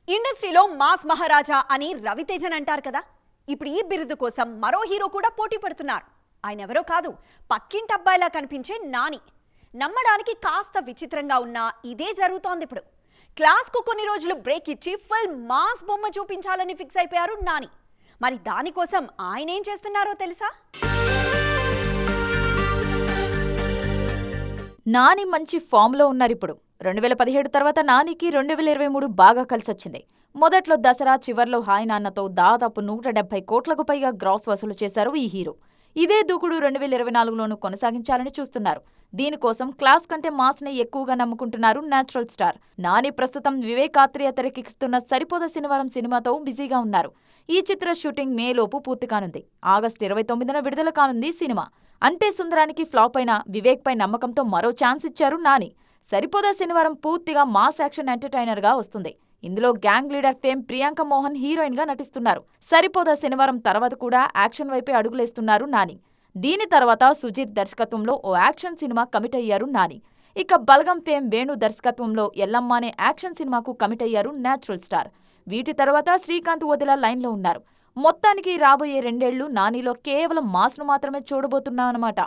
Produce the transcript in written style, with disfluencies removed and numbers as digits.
ఇండస్ట్రీలో మాస్ మహారాజా అని రవితేజన్ అంటారు కదా. ఇప్పుడు ఈ బిరుదు కోసం మరో హీరో కూడా పోటీ పడుతున్నారు. ఆయన ఎవరో కాదు, పక్కింటి అబ్బాయిలా కనిపించే నాని. నమ్మడానికి కాస్త విచిత్రంగా ఉన్నా ఇదే జరుగుతోంది ఇప్పుడు. క్లాస్కు కొన్ని రోజులు బ్రేక్ ఇచ్చి ఫుల్ మాస్ బొమ్మ చూపించాలని ఫిక్స్ అయిపోయారు నాని. మరి దానికోసం ఆయన ఏం చేస్తున్నారో తెలుసా? నాని మంచి ఫామ్లో ఉన్నారు ఇప్పుడు. 2017 తర్వాత నానికి 2023 బాగా కలిసొచ్చింది. మొదట్లో దసరా, చివర్లో హాయ్ నాన్నతో దాదాపు 170 కోట్లకు పైగా గ్రాస్ వసూలు చేశారు ఈ హీరో. ఇదే దూకుడు 2024లోనూ కొనసాగించాలని చూస్తున్నారు. దీనికోసం క్లాస్ కంటే మాస్ని ఎక్కువగా నమ్ముకుంటున్నారు నేచురల్ స్టార్. నాని ప్రస్తుతం వివేక్ ఆత్రేయ తెరకెక్కిస్తున్న సరిపోద శనివారం సినిమాతో బిజీగా ఉన్నారు. ఈ చిత్ర షూటింగ్ మేలోపు పూర్తి కానుంది. ఆగస్టు 29న విడుదల కానుంది సినిమా. అంటే సుందరానికి ఫ్లాప్ అయిన వివేక్ పై నమ్మకంతో మరో ఛాన్స్ ఇచ్చారు నాని. సరిపోదా శనివారం పూర్తిగా మాస్ యాక్షన్ ఎంటర్టైనర్ గా వస్తుంది. ఇందులో gang leader fame Priyanka Mohan heroine గా నటిస్తున్నారు. సరిపోదా శనివారం తర్వాత కూడా యాక్షన్ వైపే అడుగులేస్తున్నారు నాని. దీని తర్వాత సుజిత్ దర్శకత్వంలో ఓ యాక్షన్ సినిమా కమిట్ అయ్యారు నాని. ఇక బలగం ఫేమ్ వేణు దర్శకత్వంలో ఎల్లమ్మ అనే యాక్షన్ సినిమాకు కమిట్ అయ్యారు నేచురల్ స్టార్. వీటి తర్వాత శ్రీకాంత్ వదిలా లైన్లో ఉన్నారు. మొత్తానికి రాబోయే 2 ఏళ్లు నానిలో కేవలం మాస్ను మాత్రమే చూడబోతున్నామన్నమాట.